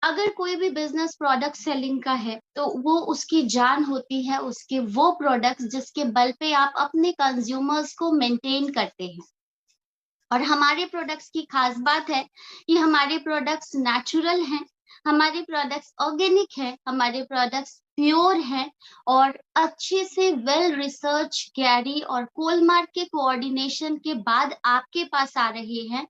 अगर कोई भी बिजनेस प्रोडक्ट सेलिंग का है तो वो उसकी जान होती है, उसके वो प्रोडक्ट्स जिसके बल पे आप अपने कंज्यूमर्स को मेंटेन करते हैं। और हमारे प्रोडक्ट्स की खास बात है कि हमारे प्रोडक्ट्स नेचुरल हैं, हमारे प्रोडक्ट्स ऑर्गेनिक हैं, हमारे प्रोडक्ट्स प्योर हैं और अच्छे से वेल रिसर्च कैरी और कोलमार्क के कोऑर्डिनेशन के बाद आपके पास आ रहे हैं।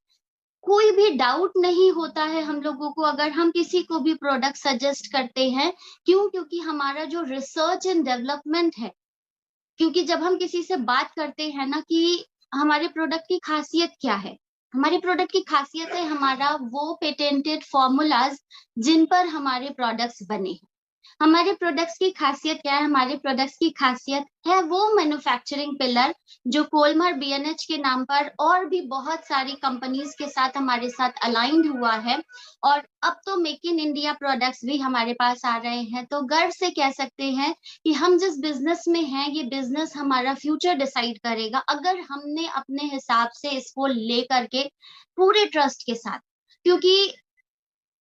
कोई भी डाउट नहीं होता है हम लोगों को अगर हम किसी को भी प्रोडक्ट सजेस्ट करते हैं। क्यों? क्योंकि हमारा जो रिसर्च एंड डेवलपमेंट है, क्योंकि जब हम किसी से बात करते हैं ना कि हमारे प्रोडक्ट की खासियत क्या है, हमारे प्रोडक्ट की खासियत है हमारा वो पेटेंटेड फॉर्मूलाज जिन पर हमारे प्रोडक्ट्स बने हैं। हमारे प्रोडक्ट्स की खासियत क्या है? हमारे प्रोडक्ट्स की खासियत है वो मैन्युफैक्चरिंग पिलर जो कोलमर बीएनएच के नाम पर और भी बहुत सारी कंपनीज के साथ हमारे साथ अलाइंड हुआ है। और अब तो मेक इन इंडिया प्रोडक्ट्स भी हमारे पास आ रहे हैं, तो गर्व से कह सकते हैं कि हम जिस बिजनेस में हैं ये बिजनेस हमारा फ्यूचर डिसाइड करेगा अगर हमने अपने हिसाब से इसको लेकर के पूरे ट्रस्ट के साथ। क्योंकि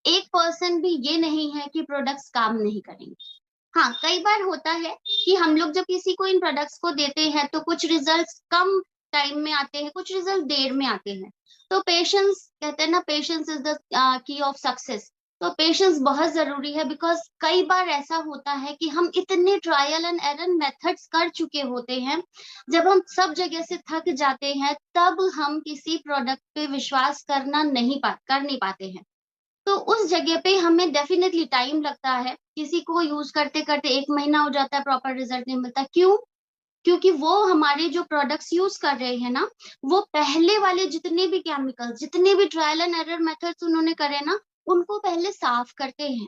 1% भी ये नहीं है कि प्रोडक्ट्स काम नहीं करेंगे। हाँ, कई बार होता है कि हम लोग जब किसी को इन प्रोडक्ट्स को देते हैं तो कुछ रिजल्ट्स कम टाइम में आते हैं, कुछ रिजल्ट देर में आते हैं। तो पेशेंस कहते हैं ना, patience is the key of success. तो पेशेंस बहुत जरूरी है, बिकॉज कई बार ऐसा होता है कि हम इतने ट्रायल एंड एरर मेथड्स कर चुके होते हैं, जब हम सब जगह से थक जाते हैं तब हम किसी प्रोडक्ट पे विश्वास कर नहीं पाते हैं। तो उस जगह पे हमें डेफिनेटली टाइम लगता है, किसी को यूज करते करते 1 महीना हो जाता है, प्रॉपर रिजल्ट नहीं मिलता। क्यों? क्योंकि वो हमारे जो प्रोडक्ट्स यूज कर रहे हैं ना, वो पहले वाले जितने भी केमिकल, जितने भी ट्रायल एंड एरर मेथड्स उन्होंने करे ना, उनको पहले साफ करते हैं।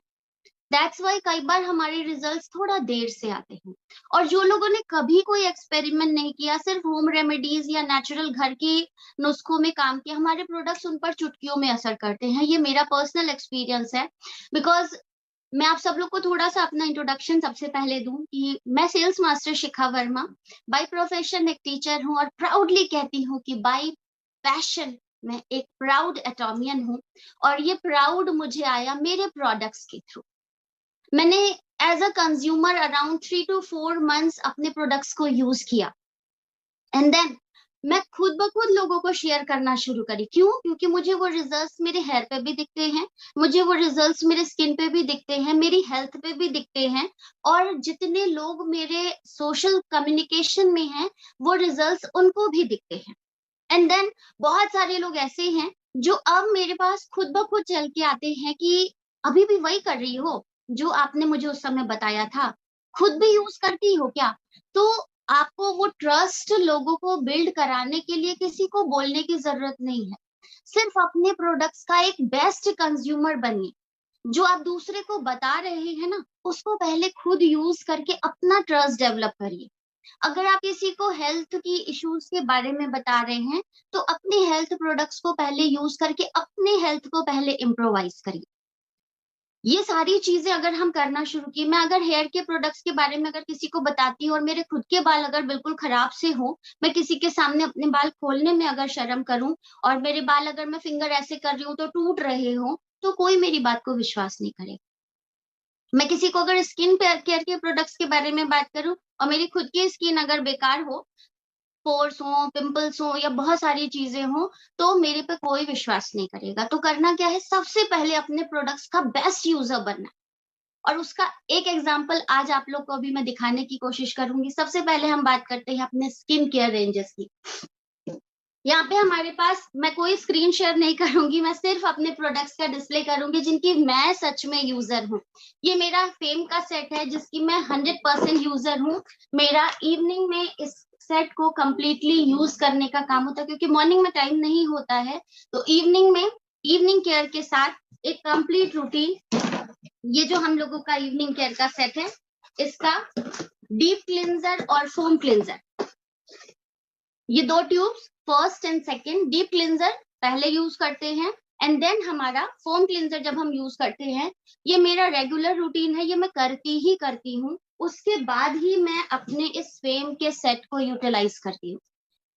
दैट्स वाई कई बार हमारे रिजल्ट्स थोड़ा देर से आते हैं। और जो लोगों ने कभी कोई एक्सपेरिमेंट नहीं किया, सिर्फ होम रेमेडीज या नेचुरल घर के नुस्खों में काम किया, हमारे प्रोडक्ट्स उन पर चुटकियों में असर करते हैं। ये मेरा पर्सनल एक्सपीरियंस है। बिकॉज मैं आप सब लोग को थोड़ा सा अपना इंट्रोडक्शन सबसे पहले दूं कि मैं sales master Shikha Verma by profession एक टीचर हूं और प्राउडली कहती हूँ कि बाय पैशन मैं एक प्राउड एटॉमियन हूँ। और ये प्राउड मुझे आया मेरे प्रोडक्ट्स के थ्रू। मैंने as a consumer around 3 to 4 months अपने प्रोडक्ट्स को यूज किया एंड देन मैं खुद ब खुद लोगों को शेयर करना शुरू करी। क्यों? क्योंकि मुझे वो रिजल्ट्स मेरे हेयर पे भी दिखते हैं, मुझे वो रिजल्ट्स मेरे स्किन पे भी दिखते हैं, मेरी हेल्थ पे भी दिखते हैं। और जितने लोग मेरे सोशल कम्युनिकेशन में हैं वो रिजल्ट्स उनको भी दिखते हैं। एंड देन बहुत सारे लोग ऐसे हैं जो अब मेरे पास खुद ब खुद चल के आते हैं कि अभी भी वही कर रही हो जो आपने मुझे उस समय बताया था, खुद भी यूज करती हो क्या? तो आपको वो ट्रस्ट लोगों को बिल्ड कराने के लिए किसी को बोलने की जरूरत नहीं है। सिर्फ अपने प्रोडक्ट्स का एक बेस्ट कंज्यूमर बनिए। जो आप दूसरे को बता रहे हैं ना, उसको पहले खुद यूज करके अपना ट्रस्ट डेवलप करिए। अगर आप किसी को हेल्थ की इश्यूज के बारे में बता रहे हैं तो अपने हेल्थ प्रोडक्ट्स को पहले यूज करके अपने हेल्थ को पहले इम्प्रोवाइज करिए। ये सारी चीजें अगर हम करना शुरू की, मैं अगर हेयर के प्रोडक्ट्स के बारे में अगर किसी को बताती हूँ और मेरे खुद के बाल अगर बिल्कुल खराब से हो, मैं किसी के सामने अपने बाल खोलने में अगर शर्म करूं और मेरे बाल अगर मैं फिंगर ऐसे कर रही हूँ तो टूट रहे हो, तो कोई मेरी बात को विश्वास नहीं करेगा। मैं किसी को अगर स्किन केयर के प्रोडक्ट्स के बारे में बात करूं और मेरी खुद की स्किन अगर बेकार हो, पोर्स हो, पिंपल्स हो या बहुत सारी चीजें हो, तो मेरे पे कोई विश्वास नहीं करेगा। तो करना क्या है? सबसे पहले अपने प्रोडक्ट्स का बेस्ट यूजर बनना। और उसका एक एग्जांपल आज आप लोग को भी मैं दिखाने की कोशिश करूंगी। सबसे पहले हम बात करते हैं अपने स्किन केयर रेंजेस की। यहाँ पे हमारे पास, मैं कोई स्क्रीन शेयर नहीं करूंगी, मैं सिर्फ अपने प्रोडक्ट्स का डिस्प्ले करूंगी जिनकी मैं सच में यूजर हूँ। ये मेरा फेम का सेट है जिसकी मैं 100% यूजर हूँ। मेरा इवनिंग में इस सेट को कंप्लीटली यूज करने का काम होता है, क्योंकि मॉर्निंग में टाइम नहीं होता है। तो इवनिंग में इवनिंग केयर के साथ एक कंप्लीट रूटीन, ये जो हम लोगों का इवनिंग केयर का सेट है, इसका डीप क्लिंजर और फोम क्लिंजर, ये 2 tubes, first and second. Deep cleanser पहले यूज करते हैं एंड देन हमारा फोम क्लिंजर जब हम यूज करते हैं, ये मेरा रेगुलर रूटीन है, ये मैं करती हूँ। उसके बाद ही मैं अपने इस फेम के सेट को यूटिलाइज करती हूँ।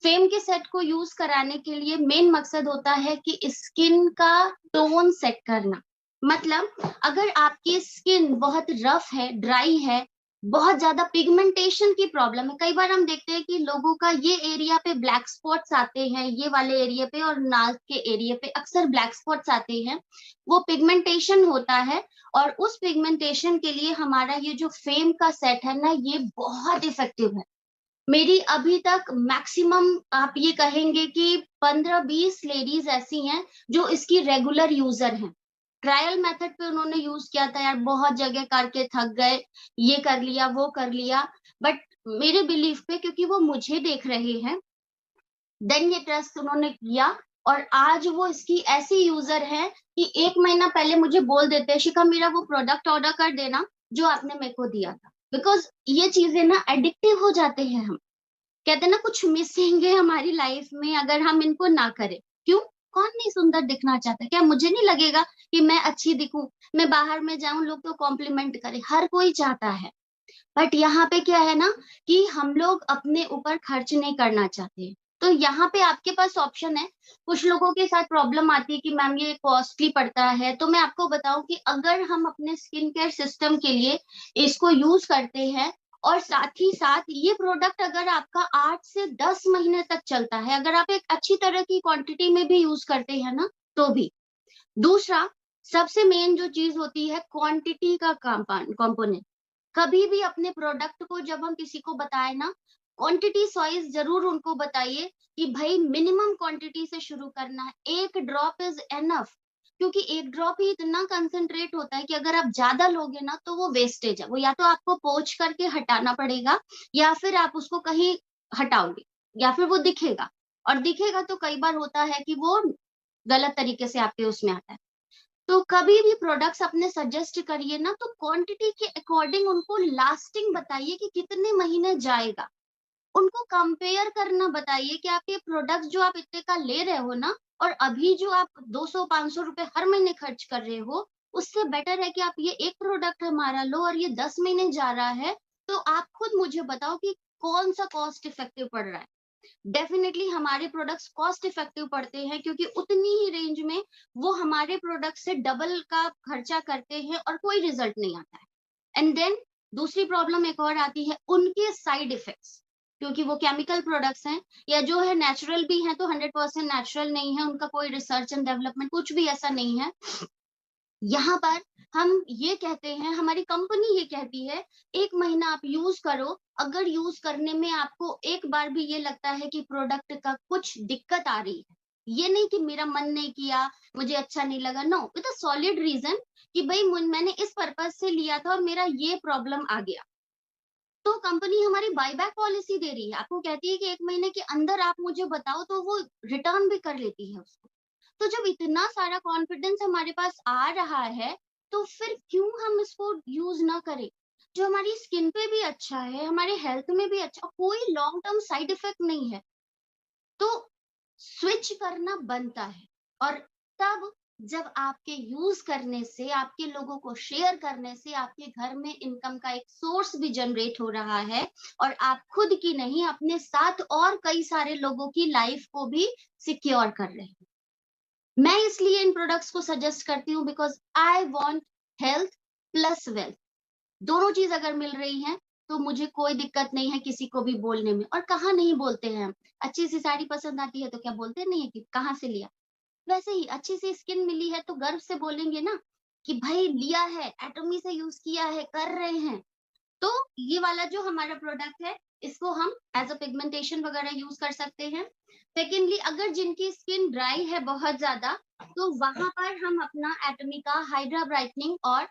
फेम के सेट को यूज कराने के लिए मेन मकसद होता है कि स्किन का टोन सेट करना। मतलब अगर आपकी स्किन बहुत रफ है, ड्राई है, बहुत ज्यादा पिगमेंटेशन की प्रॉब्लम है, कई बार हम देखते हैं कि लोगों का ये एरिया पे ब्लैक स्पॉट्स आते हैं, ये वाले एरिया पे और नाक के एरिया पे अक्सर ब्लैक स्पॉट्स आते हैं, वो पिगमेंटेशन होता है। और उस पिगमेंटेशन के लिए हमारा ये जो फेम का सेट है ना, ये बहुत इफेक्टिव है। मेरी अभी तक मैक्सिमम आप ये कहेंगे कि 15-20 लेडीज ऐसी हैं जो इसकी रेगुलर यूजर हैं। ट्रायल मेथड पे उन्होंने यूज किया था यार, बहुत जगह करके थक गए, ये कर लिया वो कर लिया, बट मेरे बिलीफ पे, क्योंकि वो मुझे देख रहे हैं, देन ये ट्रस्ट उन्होंने किया। और आज वो इसकी ऐसी यूजर है कि 1 महीना पहले मुझे बोल देते हैं, शिखा मेरा वो प्रोडक्ट ऑर्डर कर देना जो आपने मेरे को दिया था। बिकॉज ये चीजें ना एडिक्टिव हो जाते हैं। हम कहते हैं ना, कुछ मिसिंग है हमारी लाइफ में अगर हम इनको ना करें। क्यों? कौन नहीं सुंदर दिखना चाहता? क्या मुझे नहीं लगेगा कि मैं अच्छी दिखूं? मैं बाहर में जाऊं, लोग तो कॉम्प्लीमेंट करें, हर कोई चाहता है। बट यहाँ पे क्या है ना, कि हम लोग अपने ऊपर खर्च नहीं करना चाहते। तो यहाँ पे आपके पास ऑप्शन है। कुछ लोगों के साथ प्रॉब्लम आती है कि मैम ये कॉस्टली पड़ता है, तो मैं आपको बताऊं कि अगर हम अपने स्किन केयर सिस्टम के लिए इसको यूज करते हैं, और साथ ही साथ ये प्रोडक्ट अगर आपका 8 से 10 महीने तक चलता है, अगर आप एक अच्छी तरह की क्वांटिटी में भी यूज करते हैं ना, तो भी। दूसरा, सबसे मेन जो चीज होती है, क्वांटिटी का कंपोनेंट। कभी भी अपने प्रोडक्ट को जब हम किसी को बताए ना, क्वांटिटी वाइज जरूर उनको बताइए कि भाई मिनिमम क्वांटिटी से शुरू करना है, 1 ड्रॉप इज एनफ। क्योंकि 1 ड्रॉप ही इतना कंसंट्रेट होता है कि अगर आप ज्यादा लोगे ना तो वो वेस्टेज है, वो या तो आपको पोंछ करके हटाना पड़ेगा, या फिर आप उसको कहीं हटाओगे, या फिर वो दिखेगा। और दिखेगा तो कई बार होता है कि वो गलत तरीके से आपके उसमें आता है। तो कभी भी प्रोडक्ट्स अपने सजेस्ट करिए ना, तो क्वांटिटी के अकॉर्डिंग उनको लास्टिंग बताइए कि कितने महीने जाएगा। उनको कंपेयर करना बताइए कि आप ये प्रोडक्ट जो आप इतने का ले रहे हो ना, और अभी जो आप 200-500 रुपए हर महीने खर्च कर रहे हो, उससे बेटर है कि आप ये एक प्रोडक्ट हमारा लो और ये 10 महीने जा रहा है। तो आप खुद मुझे बताओ कि कौन सा कॉस्ट इफेक्टिव पड़ रहा है। डेफिनेटली हमारे प्रोडक्ट्स कॉस्ट इफेक्टिव पड़ते हैं, क्योंकि उतनी ही रेंज में वो हमारे प्रोडक्ट से डबल का खर्चा करते हैं और कोई रिजल्ट नहीं आता है। एंड देन दूसरी प्रॉब्लम एक और आती है, उनके साइड इफेक्ट्स। क्योंकि वो केमिकल प्रोडक्ट्स हैं, या जो है नेचुरल भी हैं तो 100% नेचुरल नहीं है, उनका कोई रिसर्च एंड डेवलपमेंट कुछ भी ऐसा नहीं है। यहाँ पर हम ये कहते हैं, हमारी कंपनी ये कहती है, 1 महीना आप यूज करो। अगर यूज करने में आपको एक बार भी ये लगता है कि प्रोडक्ट का कुछ दिक्कत आ रही है, ये नहीं कि मेरा मन नहीं किया, मुझे अच्छा नहीं लगा, no, with a solid reason कि भाई मैंने इस पर्पज से लिया था और मेरा ये प्रॉब्लम आ गया, तो कंपनी हमारी बायबैक पॉलिसी दे रही है, आपको कहती है कि 1 महीने के अंदर आप मुझे बताओ, तो वो रिटर्न भी कर लेती है उसको। तो जब इतना सारा कॉन्फिडेंस हमारे पास आ रहा है, तो फिर क्यों हम इसको यूज ना करें? जो हमारी स्किन पे भी अच्छा है, हमारे हेल्थ में भी अच्छा, कोई लॉन्ग टर्म साइड इफेक्ट नहीं है, तो स्विच करना बनता है। और तब जब आपके यूज करने से, आपके लोगों को शेयर करने से आपके घर में इनकम का एक सोर्स भी जनरेट हो रहा है, और आप खुद की नहीं, अपने साथ और कई सारे लोगों की लाइफ को भी सिक्योर कर रहे हैं। मैं इसलिए इन प्रोडक्ट्स को सजेस्ट करती हूँ, because I want health plus wealth, दोनों चीज अगर मिल रही है तो मुझे कोई दिक्कत नहीं है किसी को भी बोलने में। और कहाँ नहीं बोलते हैं हम, अच्छी सी साड़ी पसंद आती है तो क्या बोलते नहीं है कि कहाँ से लिया? वैसे ही अच्छी सी स्किन मिली है तो गर्व से बोलेंगे ना कि भाई लिया है, एटोमी से यूज किया है, कर रहे हैं। तो ये वाला जो हमारा प्रोडक्ट है, इसको हम एज अ पिगमेंटेशन वगैरह यूज कर सकते हैं। सेकेंडली, अगर जिनकी स्किन ड्राई है बहुत ज्यादा, तो वहां पर हम अपना एटोमी का हाइड्रा ब्राइटनिंग और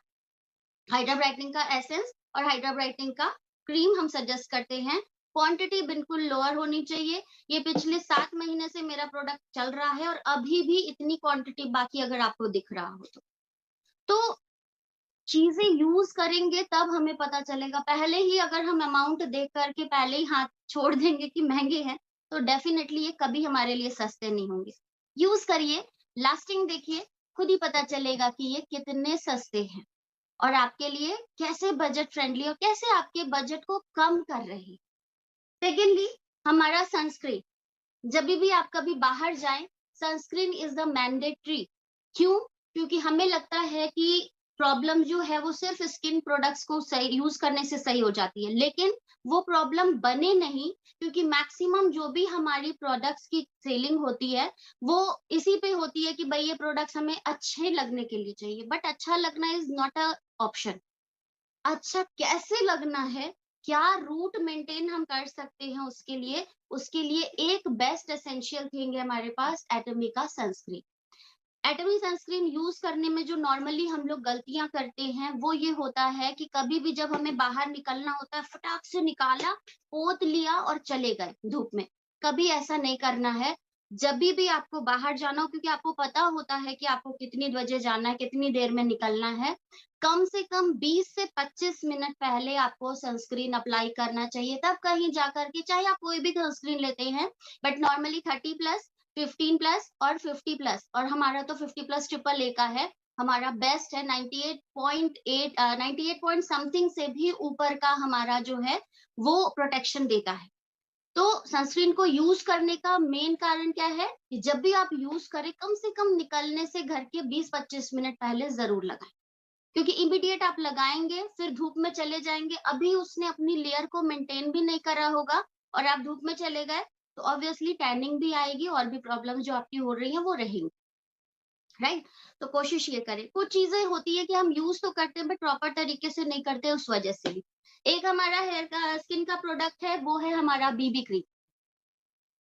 हाइड्रा ब्राइटनिंग का एसेंस और हाइड्रा ब्राइटनिंग का क्रीम हम सजेस्ट करते हैं। क्वांटिटी बिल्कुल लोअर होनी चाहिए। ये पिछले 7 महीने से मेरा प्रोडक्ट चल रहा है और अभी भी इतनी क्वांटिटी बाकी अगर आपको दिख रहा हो तो चीजें यूज करेंगे तब हमें पता चलेगा। पहले ही अगर हम अमाउंट देख करके पहले ही हाथ छोड़ देंगे कि महंगे हैं, तो डेफिनेटली ये कभी हमारे लिए सस्ते नहीं होंगे। यूज करिए, लास्टिंग देखिए, खुद ही पता चलेगा कि ये कितने सस्ते हैं और आपके लिए कैसे बजट फ्रेंडली और कैसे आपके बजट को कम कर रहे हैं। सेकेंडली, हमारा सनस्क्रीन, जब भी आप कभी बाहर जाएं, सनस्क्रीन इज द मैंडेटरी। क्यों? क्योंकि हमें लगता है कि प्रॉब्लम जो है वो सिर्फ स्किन प्रोडक्ट्स को सही यूज करने से सही हो जाती है, लेकिन वो प्रॉब्लम बने नहीं, क्योंकि मैक्सिमम जो भी हमारी प्रोडक्ट्स की सेलिंग होती है वो इसी पे होती है कि भाई ये प्रोडक्ट्स हमें अच्छे लगने के लिए चाहिए, बट अच्छा लगना इज नॉट अ ऑप्शन। अच्छा कैसे लगना है, क्या रूट मेंटेन हम कर सकते हैं उसके लिए एक बेस्ट एसेंशियल थिंग है हमारे पास, एटमी का सनस्क्रीन। एटमी सनस्क्रीन यूज करने में जो नॉर्मली हम लोग गलतियां करते हैं वो ये होता है कि कभी भी जब हमें बाहर निकलना होता है फटाक से निकाला, पोत लिया और चले गए धूप में। कभी ऐसा नहीं करना है। जब भी आपको बाहर जाना हो, क्योंकि आपको पता होता है कि आपको कितनी बजे जाना है, कितनी देर में निकलना है, कम से कम 20 से 25 मिनट पहले आपको सनस्क्रीन अप्लाई करना चाहिए। तब कहीं जाकर के, चाहे आप कोई भी सनस्क्रीन लेते हैं, बट नॉर्मली 30+, 15+ और 50+, और हमारा तो 50+ ट्रिपल ए का है, हमारा बेस्ट है। 98.8 98 पॉइंट समथिंग से भी ऊपर का हमारा जो है वो प्रोटेक्शन देता है। तो सनस्क्रीन को यूज करने का मेन कारण क्या है कि जब भी आप यूज करें, कम से कम निकलने से घर के 20-25 मिनट पहले जरूर लगाएं, क्योंकि इमीडिएट आप लगाएंगे फिर धूप में चले जाएंगे, अभी उसने अपनी लेयर को मेंटेन भी नहीं करा होगा और आप धूप में चले गए, तो ऑब्वियसली टैनिंग भी आएगी और भी प्रॉब्लम जो आपकी हो रही है वो रहेंगी, राइट। तो कोशिश ये करें। कुछ चीजें होती है कि हम यूज तो करते हैं बट प्रॉपर तरीके से नहीं करते, उस वजह से भी। एक हमारा हेयर का स्किन का प्रोडक्ट है, वो है हमारा BB cream.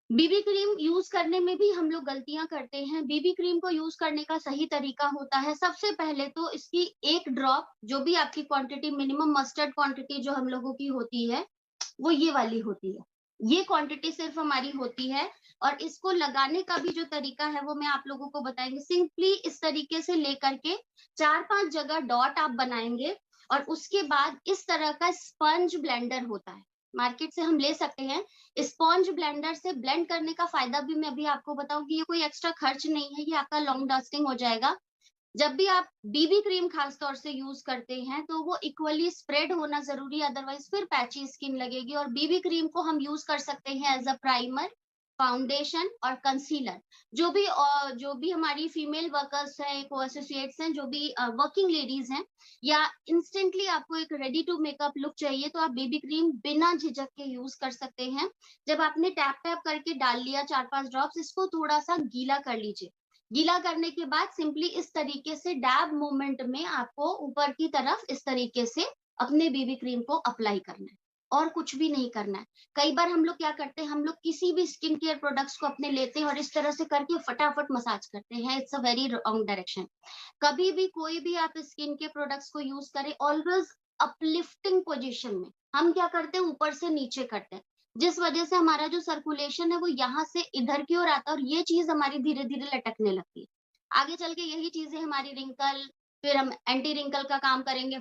BB cream use करने में भी हम लोग गलतियां करते हैं। बीबी क्रीम को यूज करने का सही तरीका होता है, सबसे पहले तो इसकी एक ड्रॉप, जो भी आपकी क्वांटिटी, मिनिमम मस्टर्ड क्वांटिटी जो हम लोगों की होती है वो ये वाली होती है। ये क्वांटिटी सिर्फ हमारी होती है। और इसको लगाने का भी जो तरीका है वो मैं आप लोगों को बताएंगे। सिंपली इस तरीके से लेकर के 4-5 जगह डॉट आप बनाएंगे, और उसके बाद इस तरह का स्पंज ब्लेंडर होता है, मार्केट से हम ले सकते हैं। स्पॉन्ज ब्लेंडर से ब्लेंड करने का फायदा भी मैं अभी आपको बताऊं कि ये कोई एक्स्ट्रा खर्च नहीं है, ये आपका लॉन्ग लास्टिंग हो जाएगा। जब भी आप बीबी क्रीम खास तौर से यूज करते हैं तो वो इक्वली स्प्रेड होना जरूरी है, अदरवाइज फिर पैची स्किन लगेगी। और बीबी क्रीम को हम यूज कर सकते हैं एज अ प्राइमर, फाउंडेशन और कंसीलर। जो भी हमारी फीमेल वर्कर्स हैं, को एसोसिएट्स हैं, जो भी वर्किंग लेडीज हैं, या इंस्टेंटली आपको एक रेडी टू मेकअप लुक चाहिए, तो आप बेबी क्रीम बिना झिझक के यूज कर सकते हैं। जब आपने टैप टैप करके डाल लिया 4-5 ड्रॉप्स, इसको थोड़ा सा गीला कर लीजिए। गीला करने के बाद सिंपली इस तरीके से डैब मूवमेंट में आपको ऊपर की तरफ इस तरीके से अपने बेबी क्रीम को अप्लाई करना है, और कुछ भी नहीं करना है। कई बार हम लोग क्या करते हैं, हम लोग किसी भी स्किन केयर प्रोडक्ट्स को अपने लेते हैं और इस तरह से करके फटाफट मसाज करते हैं। It's a very wrong direction. कभी भी कोई भी आप स्किन के प्रोडक्ट्स को यूज करें, ऑलवेज अपलिफ्टिंग पोजीशन में। हम क्या करते हैं, ऊपर से नीचे करते हैं, जिस वजह से हमारा जो सर्कुलेशन है वो यहाँ से इधर की ओर आता है, और ये चीज हमारी धीरे धीरे लटकने लगती है। आगे चल के यही चीजें हमारी रिंकल, फिर हम एंटी रिंकल का काम करेंगे,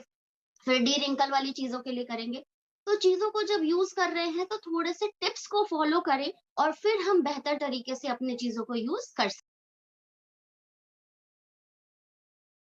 फिर डी रिंकल वाली चीजों के लिए करेंगे। तो चीजों को जब यूज कर रहे हैं तो थोड़े से टिप्स को फॉलो करें, और फिर हम बेहतर तरीके से अपने चीजों को यूज कर सकते हैं।